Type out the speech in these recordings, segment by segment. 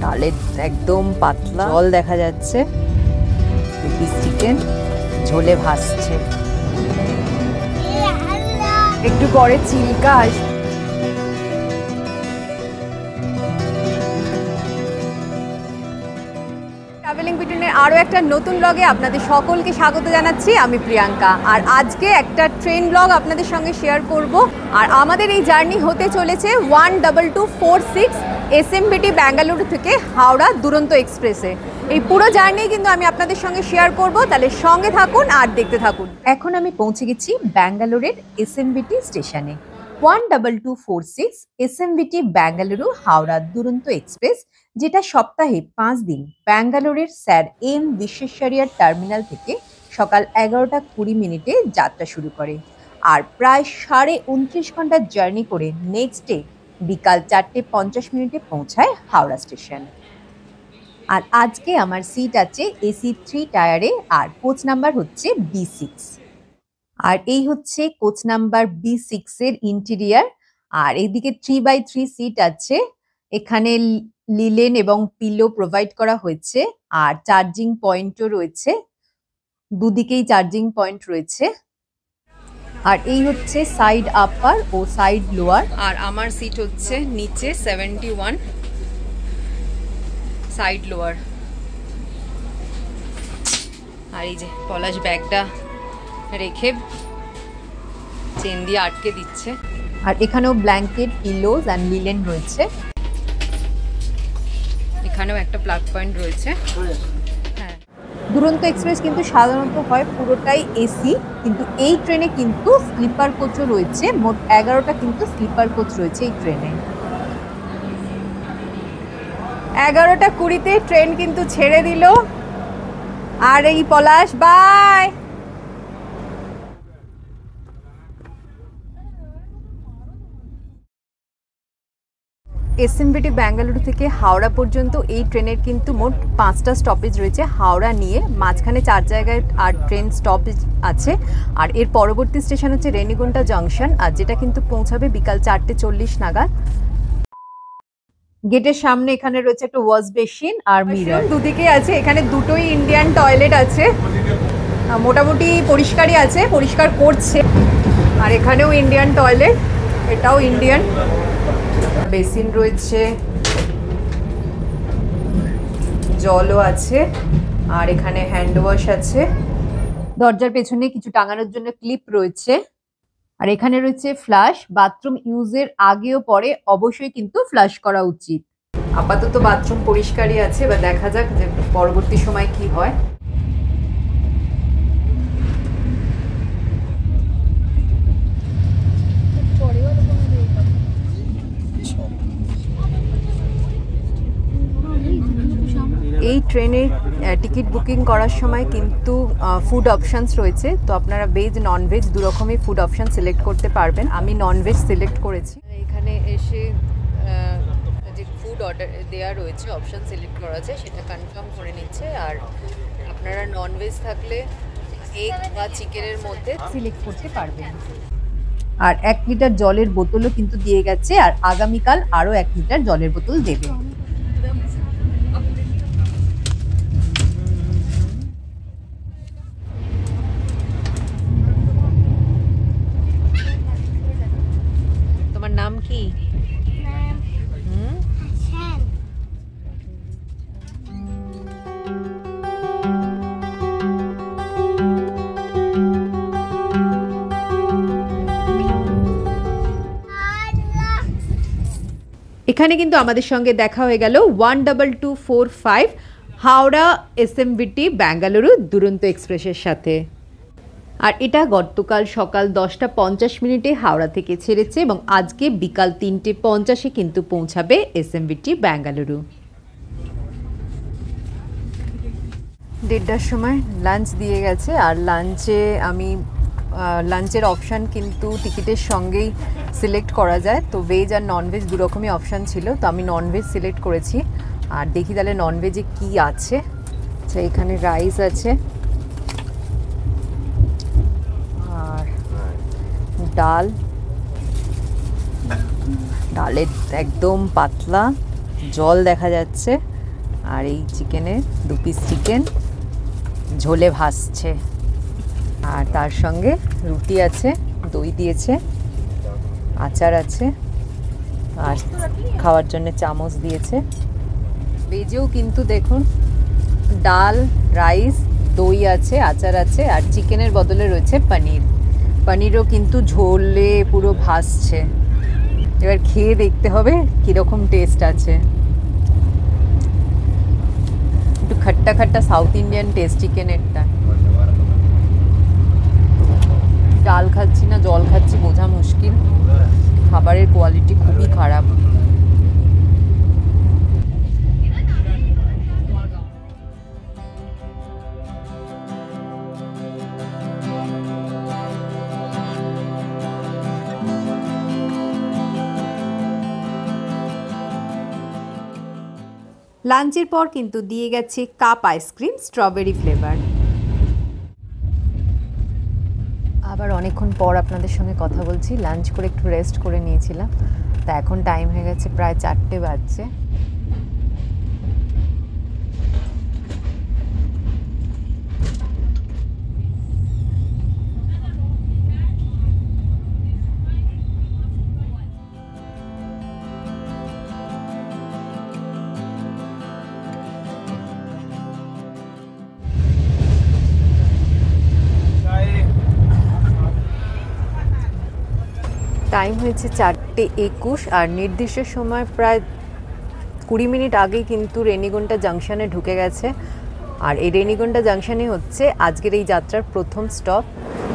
ডালের একদম পাতলা জল দেখা যাচ্ছে, পিস চিকেন ঝোলে ভাসছে, একটু পরে চিল্কা আসবে। ট্রাভেলিং বিটুইনের আরও একটা নতুন ব্লগে আপনাদের সকলকে স্বাগত জানাচ্ছি। আমি প্রিয়াঙ্কা, আর আজকে একটা ট্রেন ব্লগ আপনাদের সঙ্গে শেয়ার করব। আর আমাদের এই জার্নি হতে চলেছে 12246 এসএমবিটি বেঙ্গালুরু থেকে হাওড়া দুরন্ত এক্সপ্রেসে। এই পুরো জার্নি কিন্তু আমি আপনাদের সঙ্গে শেয়ার করব, তাহলে সঙ্গে থাকুন আর দেখতে থাকুন। এখন আমি পৌঁছে গেছি ব্যাঙ্গালোরের এসএমবিটি স্টেশনে। 12246 এসএমবিটি বেঙ্গালুরু হাওড়া দুরন্ত এক্সপ্রেস, যেটা সপ্তাহে 5 দিন ব্যাঙ্গালোরের স্যার এম বিশ্বেশ্বরাইয়া টার্মিনাল থেকে সকাল 11:20 যাত্রা শুরু করে, আর প্রায় 29.5 ঘন্টার জার্নি করে নেক্সট ডে বিকাল 4:50 পৌঁছায় হাওড়া স্টেশন। আর আজকে আমার সিট আছে এসি 3 টায়ারে, আর কোচ নাম্বার হচ্ছে B6। আর এই হচ্ছে কোচ নাম্বার B6 এর ইন্টেরিয়ার। আর এইদিকে 3x3 সিট আছে, এখানে লিলেন এবং পিলো প্রোভাইড করা হয়েছে, আর চার্জিং পয়েন্টও রয়েছে, দুদিকেই চার্জিং পয়েন্ট রয়েছে। আর এই হচ্ছে সাইড আপার ও সাইড লোয়ার। আর আমার সিট হচ্ছে নিচে 71 সাইড লোয়ার। আর এই যে পলাশ ব্যাগটা রেখে চেন দিয়ে আটকে দিচ্ছে। আর এখানেও ব্ল্যাঙ্কেট, পিলোজ আর লিলেন রয়েছে। এখানেও একটা প্লাগ পয়েন্ট রয়েছে। হ্যাঁ, দুরন্ত এক্সপ্রেস কিন্তু সাধারণত হয় পুরোটাই এসি, কিন্তু এই ট্রেনে কিন্তু স্লিপার কোচও রয়েছে। মোট 11টা কিন্তু স্লিপার কোচ রয়েছে এই ট্রেনে। 11:20 ট্রেন কিন্তু ছেড়ে দিল। আর এই পলাশ বাই। এসএমবিটি বেঙ্গালুরু থেকে হাওড়া পর্যন্ত এই ট্রেনের কিন্তু মোট 5টা স্টপেজ রয়েছে। হাওড়া নিয়ে মাঝখানে 4 জায়গায় আর ট্রেন স্টপেজ আছে। আর এর পরবর্তী স্টেশন হচ্ছে রেনিগুন্টা জাংশন, আর যেটা কিন্তু পৌঁছাবে বিকাল 4:40 নাগাদ। গেটের সামনে এখানে রয়েছে একটা ওয়াশ বেসিন আর মিরর, দুদিকে আছে। এখানে দুটোই ইন্ডিয়ান টয়লেট আছে, মোটামুটি পরিষ্কারই আছে, পরিষ্কার করছে। আর এখানেও ইন্ডিয়ান টয়লেট, এটাও ইন্ডিয়ান। বেসিন রয়েছে, জলও আছে, আর এখানে হ্যান্ড ওয়াশ আছে। দরজার পেছনে কিছু টাঙানোর জন্য ক্লিপ রয়েছে। আর এখানে রয়েছে ফ্লাশ। বাথরুম ইউজের আগে ও পরে অবশ্যই কিন্তু ফ্লাশ করা উচিত। আপাতত বাথরুম পরিষ্কারই আছে, বা দেখা যাক যে পরবর্তী সময় কি হয়। এই ট্রেনের টিকিট বুকিং করার সময় কিন্তু ফুড অপশানস রয়েছে, তো আপনারা ভেজ নন ভেজ দুরকমই ফুড অপশান সিলেক্ট করতে পারবেন। আমি নন ভেজ সিলেক্ট করেছি। এখানে এসে যে ফুড অর্ডার দেওয়া রয়েছে, অপশান সিলেক্ট করা আছে, সেটা কনফার্ম করে নিচ্ছে। আর আপনারা নন ভেজ থাকলে এগ বা চিকেনের মধ্যে সিলেক্ট করতে পারবেন। আর 1 লিটার জলের বোতলও কিন্তু দিয়ে গেছে, আর আগামীকাল আরও 1 লিটার জলের বোতল দেবে। তোমার নাম কি? এখানে কিন্তু আমাদের সঙ্গে দেখা হয়ে গেল 12245 হাওড়া এসএমবিটি বেঙ্গালুরু দুরন্ত এক্সপ্রেসের সাথে। আর এটা গতকাল সকাল 10:50 হাওড়া থেকে ছেড়েছে, এবং আজকে বিকাল 3:50 কিন্তু পৌঁছাবে এসএমবিটি বেঙ্গালুরু। 1:30টার সময় লাঞ্চ দিয়ে গেছে। আর লাঞ্চের অপশান কিন্তু টিকিটের সঙ্গেই সিলেক্ট করা যায়, তো ভেজ আর নন ভেজ দুরকমই অপশান ছিল, তো আমি নন ভেজ সিলেক্ট করেছি। আর দেখি তাহলে নন ভেজে কী আছে। আচ্ছা, এখানে রাইস আছে, আর ডালের একদম পাতলা জল দেখা যাচ্ছে। আর এই চিকেনে 2 পিস চিকেন ঝোলে ভাসছে, আর তার সঙ্গে রুটি আছে, দই দিয়েছে, আচার আছে, আর খাওয়ার জন্য চামচ দিয়েছে। ভেজেও কিন্তু দেখুন ডাল, রাইস, দই আছে, আচার আছে, আর চিকেনের বদলে রয়েছে পনির। পনিরও কিন্তু ঝোলে পুরো ভাসছে। এবার খেয়ে দেখতে হবে কীরকম টেস্ট আছে। একটু খট্টা খট্টা সাউথ ইন্ডিয়ান টেস্ট চিকেনেরটা। ডাল খাচ্ছি না জল খাচ্ছি বোঝা মুশকিল, খাবারের কোয়ালিটি খুবই খারাপ। লাঞ্চের পর কিন্তু দিয়ে গেছে কাপ আইসক্রিম স্ট্রবেরি ফ্লেভার। আবার অনেকক্ষণ পর আপনাদের সঙ্গে কথা বলছি। লাঞ্চ করে একটু রেস্ট করে নিয়েছিলাম, তা এখন টাইম হয়ে গেছে প্রায় 4টে বাজছে। টাইম হয়েছে 4:21 আর নির্দিষ্ট সময় প্রায় 20 মিনিট আগেই কিন্তু রেনিগুন্টা জাংশনে ঢুকে গেছে। আর এই রেনিগুন্টা জাংশনে হচ্ছে আজকের এই যাত্রার প্রথম স্টপ।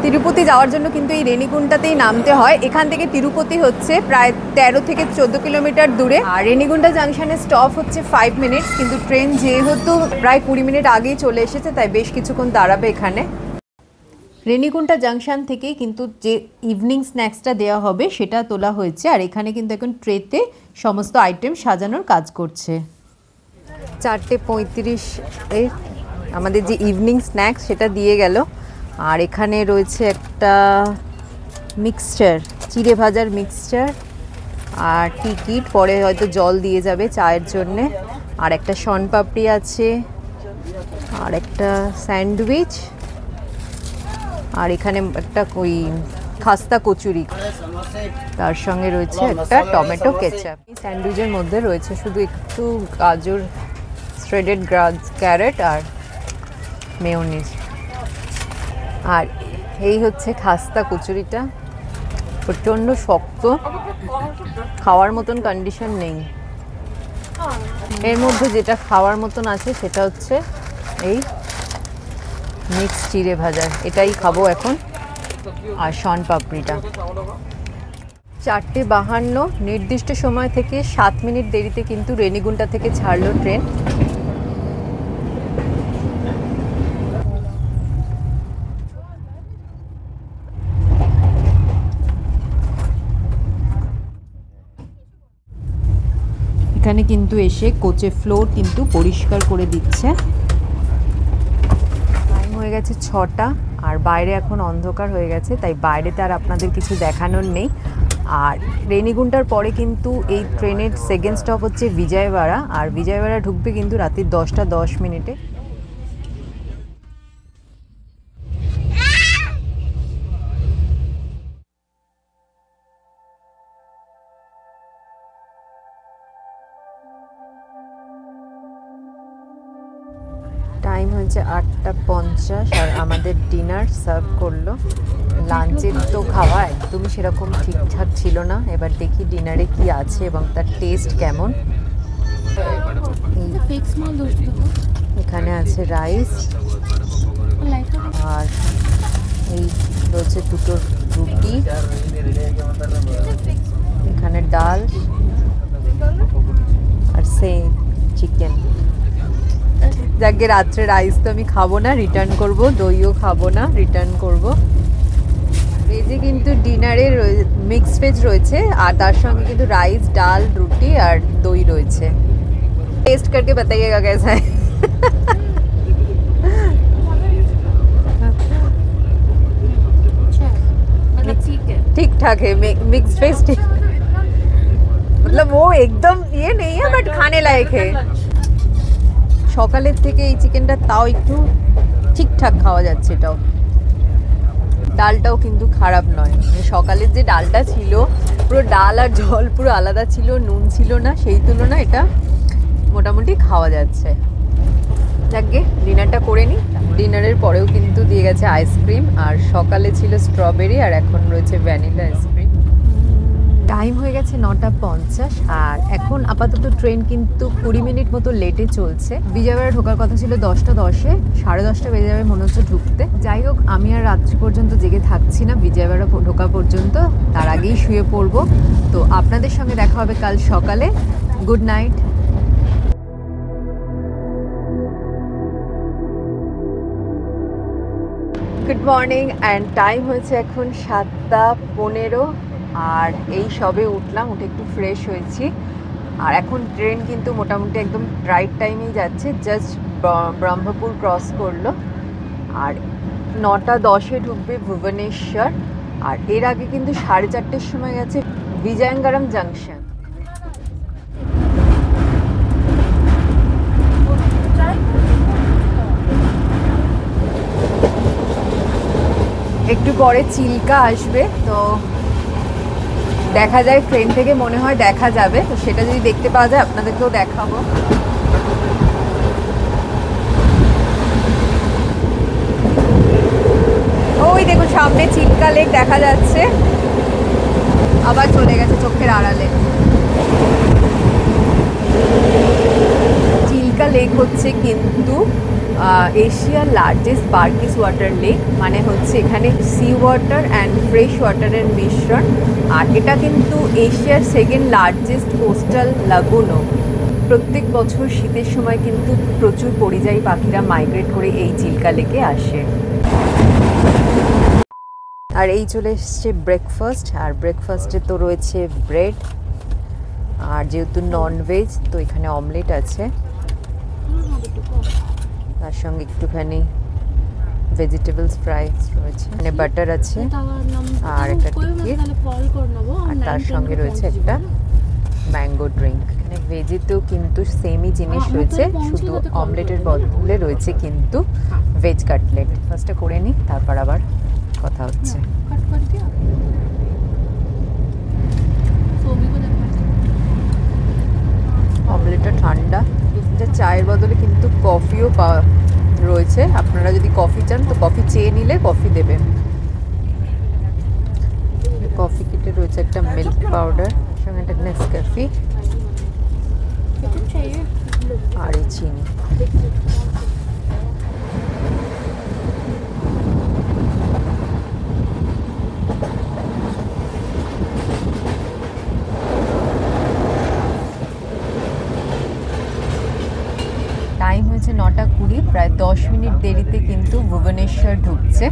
তিরুপতি যাওয়ার জন্য কিন্তু এই রেনিগুন্টাতেই নামতে হয়। এখান থেকে তিরুপতি হচ্ছে প্রায় 13 থেকে 14 কিলোমিটার দূরে। আর রেনিগুন্টা জাংশনে স্টপ হচ্ছে 5 মিনিটস, কিন্তু ট্রেন যেহেতু প্রায় 20 মিনিট আগেই চলে এসেছে তাই বেশ কিছুক্ষণ দাঁড়াবে এখানে। রেনিগুন্টা জাংশন থেকেই কিন্তু যে ইভিনিং স্ন্যাক্সটা দেওয়া হবে সেটা তোলা হয়েছে, আর এখানে কিন্তু এখন ট্রেতে সমস্ত আইটেম সাজানোর কাজ করছে। 4:35-এ আমাদের যে ইভিনিং স্ন্যাক্স সেটা দিয়ে গেল। আর এখানে রয়েছে একটা মিক্সচার, চিড়ে ভাজার মিক্সচার, আর টিকিট, পরে হয়তো জল দিয়ে যাবে চায়ের জন্যে, আর একটা শনপাপড়ি আছে, আর একটা স্যান্ডউইচ, আর এখানে একটা ওই খাস্তা কচুরি, তার সঙ্গে রয়েছে একটা টমেটো কেচাপ। এই স্যান্ডউইচের মধ্যে রয়েছে শুধু একটু গাজর, শ্রেডেড ক্যারেট আর মেয়োনিজ। আর এই হচ্ছে খাস্তা কচুরিটা, প্রচণ্ড শক্ত, খাওয়ার মতন কন্ডিশন নেই। এর মধ্যে যেটা খাওয়ার মতন আছে সেটা হচ্ছে এই মিক্স চিড়ে ভাজা, এটাই খাবো এখন, আর শনপাপড়িটা। 4:52, নির্দিষ্ট সময় থেকে 7 মিনিট দেরিতে কিন্তু রেনিগুন্টা থেকে ছাড়লো ট্রেন। এখানে কিন্তু এসে কোচে ফ্লোর কিন্তু পরিষ্কার করে দিচ্ছে। হয়ে গেছে 6টা, আর বাইরে এখন অন্ধকার হয়ে গেছে, তাই বাইরেতে আর আপনাদের কিছু দেখানোর নেই। আর রেনিগুন্টার পরে কিন্তু এই ট্রেনের সেকেন্ড স্টপ হচ্ছে বিজয়ওয়াড়া, আর বিজয়ওয়াড়া ঢুকবে কিন্তু রাত্রি 10:10। টাইম হয়েছে 8:50, আর আমাদের ডিনার সার্ভ করলো। লাঞ্চের তো খাওয়া একদমই সেরকম ঠিকঠাক ছিল না, এবার দেখি ডিনারে কি আছে এবং তার টেস্ট কেমন। এখানে আছে রাইস, আর এই রয়েছে 2টো রুটি, এখানে ডাল, আর সেম চিকেন। যাকে রাত্রে রাইস তো আমি খাবো না, রিটার্ন করব, দইও খাবো না, রিটার্ন করব। ভেজে কিন্তু ডিনারে মিক্সড ভেজ রয়েছে, আর তার সঙ্গে কিন্তু রাইস, ডাল, রুটি আর দই রয়েছে। टेस्ट करके बताइएगा कैसा है। मतलब ठीक ठाक है, मिक्स वेज, मतलब वो एकदम ये नहीं है बट खाने लायक है। সকালের থেকে এই চিকেনটা তাও একটু ঠিকঠাক খাওয়া যাচ্ছে। এটাও ডালটাও কিন্তু খারাপ নয়, মানে সকালের যে ডালটা ছিল পুরো ডাল আর জল পুরো আলাদা ছিল, নুন ছিল না, সেই তুলনায় এটা মোটামুটি খাওয়া যাচ্ছে। যাকে ডিনারটা করে নিই। ডিনারের পরেও কিন্তু দিয়ে গেছে আইসক্রিম, আর সকালে ছিল স্ট্রবেরি আর এখন রয়েছে ভ্যানিলা আইসক্রিম। টাইম হয়ে গেছে 9:50 আর এখন আপাতত ট্রেন কিন্তু 20 মিনিট মতো লেটে চলছে। বিজয়বাড়া ঢোকার কথা ছিল 10:10-এ, 10:30 বেজে যাবে মনে হচ্ছে ঢুকতে। যাই হোক, আমি আর রাত্রি পর্যন্ত জেগে থাকছি না বিজয়বাড়া ঢোকা পর্যন্ত, তার আগেই শুয়ে পড়বো। তো আপনাদের সঙ্গে দেখা হবে কাল সকালে। Good night. Good morning and time হয়েছে এখন 7:15 আর এই সবে উঠলাম, উঠে একটু ফ্রেশ হয়েছি। আর এখন ট্রেন কিন্তু মোটামুটি একদম রাইট টাইমেই যাচ্ছে, জাস্ট ব্রহ্মপুর ক্রস করলো আর 9:10-এ ঢুকবে ভুবনেশ্বর। আর এর আগে কিন্তু 4:30-এর সময় গেছে বিজয়ঙ্গরম জাংশন। একটু পরে চিল্কা আসবে, তো দেখা যায় ট্রেন থেকে মনে হয় দেখা যাবে, তো সেটা যদি দেখতে পাওয়া যায় আপনাদেরকেও দেখাবো। ওই দেখুন সামনে চিল্কা লেক দেখা যাচ্ছে, আবার চলে গেছে চোখের আড়ালে। চিল্কা লেক হচ্ছে কিন্তু এশিয়ার লার্জেস্ট বার্কিস ওয়াটার লেক, মানে হচ্ছে এখানে সি ওয়াটার অ্যান্ড ফ্রেশ ওয়াটারের মিশ্রণ। আর এটা কিন্তু এশিয়ার সেকেন্ড লার্জেস্ট কোস্টাল লাগুনও। প্রত্যেক বছর শীতের সময় কিন্তু প্রচুর পরিযায়ী পাখিরা মাইগ্রেট করে এই চিল্কা লেকে আসে। আর এই চলে এসছে ব্রেকফাস্ট, আর ব্রেকফাস্টে তো রয়েছে ব্রেড, আর যেহেতু ননভেজ তো এখানে অমলেট আছে, তার সঙ্গে একটুখানি ভেজিটেবলস ফ্রাই রয়েছে, মানে বাটার আছে আর একটা টিকি, আর তার সঙ্গে রয়েছে একটা ম্যাঙ্গো ড্রিঙ্ক। এখানে ভেজিতেও কিন্তু সেমই জিনিস রয়েছে, শুধু অমলেটের বদলে রয়েছে কিন্তু ভেজ কাটলেট। ফার্স্টে করে নিই, তারপর আবার কথা হচ্ছে। অমলেটটা ঠান্ডা, যা চায়ের বদলে কিন্তু কফিও পাওয়া রয়েছে। আপনারা যদি কফি চান তো কফি চেয়ে নিলে কফি দেবেন। কফি কিটে রয়েছে একটা মিল্ক পাউডার, সঙ্গে একটা নেসক্যাফে আর এই চিনি। টাইম হয়েছে 9:20, প্রায় 10 মিনিট দেরিতে কিন্তু ভুবনেশ্বর ঢুকছে।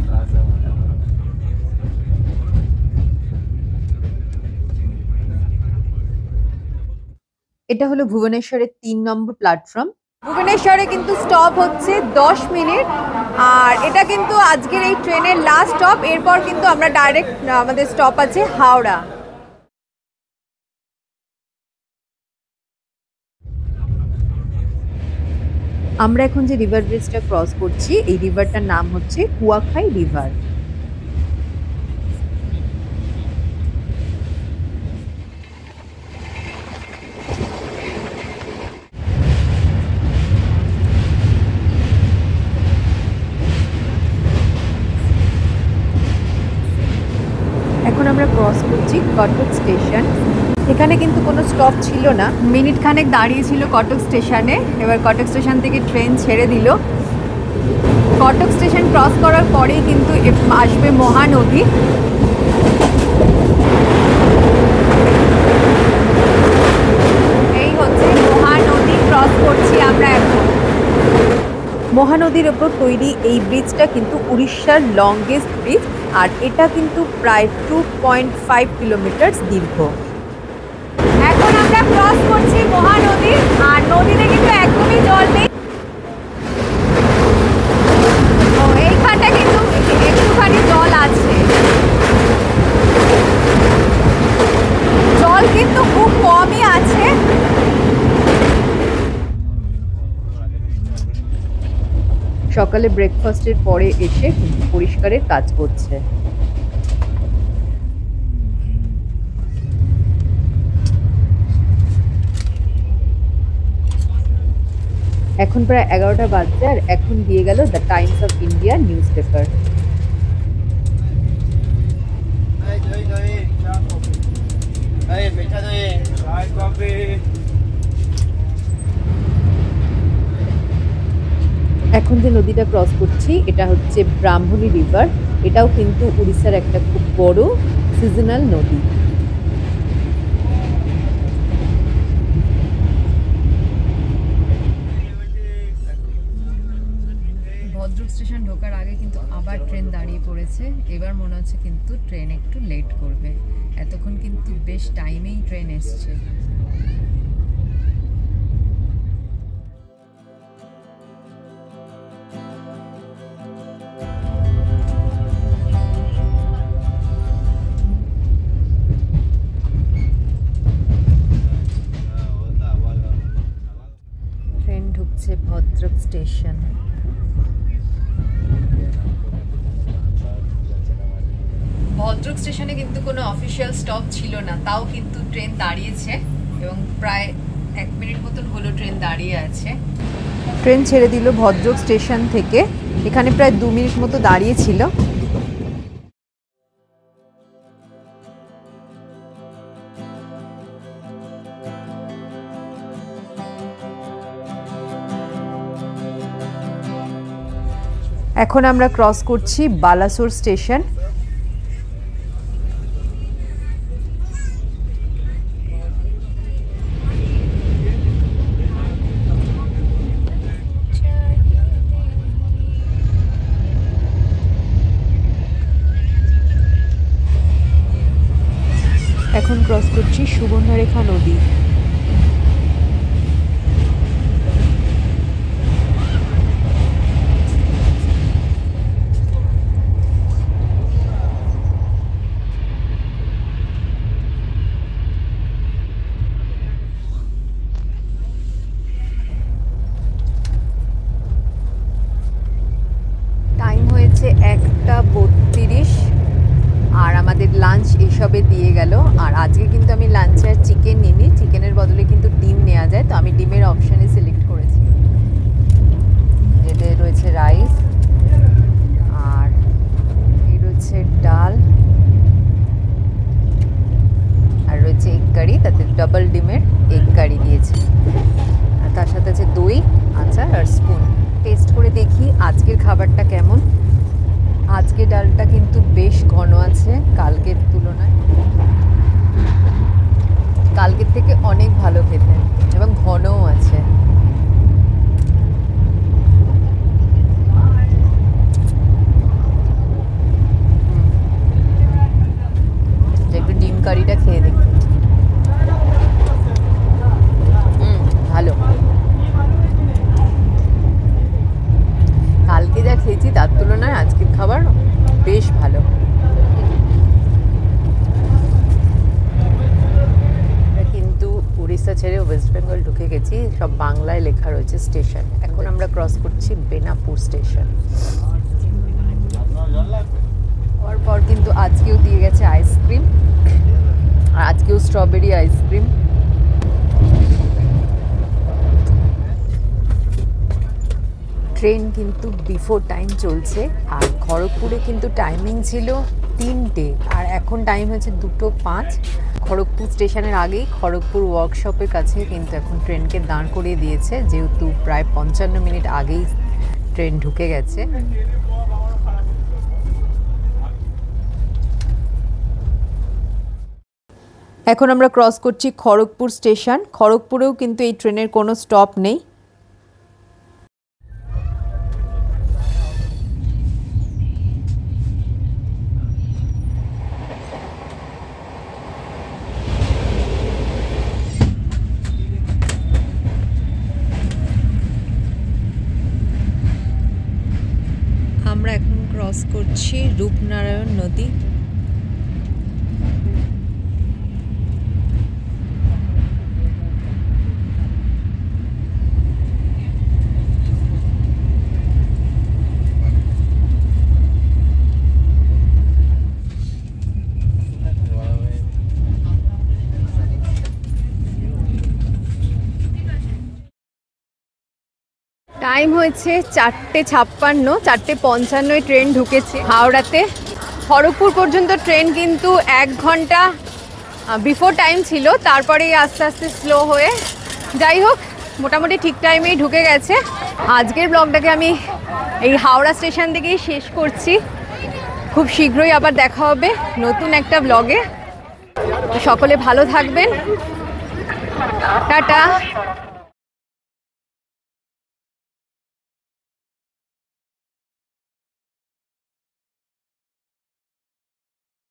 এটা হলো ভুবনেশ্বরের 3 নম্বর প্ল্যাটফর্ম। ভুবনেশ্বরে কিন্তু স্টপ হচ্ছে 10 মিনিট, আর এটা কিন্তু আজকের এই ট্রেনের লাস্ট স্টপ। এরপর কিন্তু আমরা ডাইরেক্ট আমাদের স্টপ আছে হাওড়া। আমরা এখন যে রিভার ব্রিজটা ক্রস করছি, এই রিভারটার নাম হচ্ছে কুয়াখাই রিভার। এখন আমরা ক্রস করছি কটক স্টেশন। এখানে কিন্তু কোনো স্টপ ছিল না, মিনিট খানেক দাঁড়িয়েছিল কটক স্টেশনে। এবার কটক স্টেশন থেকে ট্রেন ছেড়ে দিল। কটক স্টেশন ক্রস করার পরেই কিন্তু আসবে মহানদী। এই হচ্ছে মহানদী, ক্রস করছি আমরা এখন। মহানদীর ওপর তৈরি এই ব্রিজটা কিন্তু উড়িষ্যার লংগেস্ট ব্রিজ, আর এটা কিন্তু প্রায় 2.5 কিলোমিটার দীর্ঘ। এখন আমরা ক্রস করছি মহানদী, আর নদীতে কিন্তু একদমই জল নেই। এইখানটা কিন্তু একটুখানি জল আছে, জল কিন্তু খুব কমই আছে। সকালে ব্রেকফাস্টের পরে এসে কিন্তু পরিষ্কারের কাজ করছে। এখন প্রায় 11টা বাজছে আর এখন দিয়ে গেল the Times of India news paper. এখন যে নদীটা ক্রস করছি এটা হচ্ছে ব্রাহ্মণী রিভার। এটাও কিন্তু উড়িষ্যার একটা খুব বড় সিজনাল নদী। ভদ্রক স্টেশন ঢোকার আগে কিন্তু আবার ট্রেন দাঁড়িয়ে পড়েছে। এবার মনে হচ্ছে কিন্তু ট্রেন একটু লেট করবে। এতক্ষণ কিন্তু বেশ টাইমেই ট্রেন এসছে। ট্রেন ঢুকছে ভদ্রক স্টেশন। ভদ্রক স্টেশনে কিন্তু কোনো অফিসিয়াল স্টপ ছিল না, তাও কিন্তু ট্রেন দাঁড়িয়েছে এবং প্রায় 1 মিনিট মতন হলো ট্রেন দাঁড়িয়ে আছে। ট্রেন ছেড়ে দিল ভদ্রক স্টেশন থেকে। এখানে প্রায় 2 মিনিট মতো দাঁড়িয়ে ছিল। এখন আমরা ক্রস করছি বালাসোর স্টেশন। এখন ক্রস করছি সুবর্ণরেখা নদী। টাইম হয়েছে 1:32 আর আমাদের লাঞ্চ এসবে দিয়ে গেল। আর আজকে কিন্তু আমি লাঞ্চে আর চিকেন নিইনি, চিকেনের বদলে কিন্তু ডিম নেওয়া যায়, তো আমি ডিমের অপশানে সিলেক্ট করেছি। যেটা রয়েছে রাইস আর এই রয়েছে ডাল আর রয়েছে এগ কারি, তাতে ডাবল ডিমের এগ কারি দিয়েছে। আর তার সাথে আছে দই, আচার আর স্পুন। টেস্ট করে দেখি আজকের খাবারটা কেমন। আজকে ডালটা কিন্তু বেশ ঘন আছে কালকের তুলনায়, কালকের থেকে অনেক ভালো খেতে এবং ঘনও আছে। একটু ডিম কারিটা খেয়ে দেখি। ভালো। কালকে যা খেয়েছি তার তুলনায় আজকের খাবার বেশ ভালো। কিন্তু উড়িষ্যা ছেড়ে ওয়েস্ট বেঙ্গল ঢুকে গেছি, সব বাংলায় লেখা রয়েছে স্টেশন। এখন আমরা ক্রস করছি বেনাপুর স্টেশন। হওয়ার পর কিন্তু আজকেও দিয়ে গেছে আইসক্রিম, আর আজকেও স্ট্রবেরি আইসক্রিম। ট্রেন কিন্তু বিফোর টাইম চলছে আর খড়গপুরে কিন্তু টাইমিং ছিল 3টে আর এখন টাইম হচ্ছে 2:05। খড়গপুর স্টেশনের আগেই খড়গপুর ওয়ার্কশপের কাছে কিন্তু এখন ট্রেনকে দাঁড় করিয়ে দিয়েছে, যেহেতু প্রায় 55 মিনিট আগেই ট্রেন ঢুকে গেছে। এখন আমরা ক্রস করছি খড়গপুর স্টেশন। খড়গপুরেও কিন্তু এই ট্রেনের কোনো স্টপ নেই। আমরা এখন ক্রস করছি রূপনারায়ণ নদী। টাইম হয়েছে 4:56, 4:55 ট্রেন ঢুকেছে হাওড়াতে। খড়গপুর পর্যন্ত ট্রেন কিন্তু 1 ঘন্টা বিফোর টাইম ছিল, তারপরেই আস্তে আস্তে স্লো হয়ে, যাই হোক মোটামুটি ঠিক টাইমেই ঢুকে গেছে। আজকের ব্লগটাকে আমি এই হাওড়া স্টেশন থেকেই শেষ করছি। খুব শীঘ্রই আবার দেখা হবে নতুন একটা ব্লগে। সকলে ভালো থাকবেন, টাটা।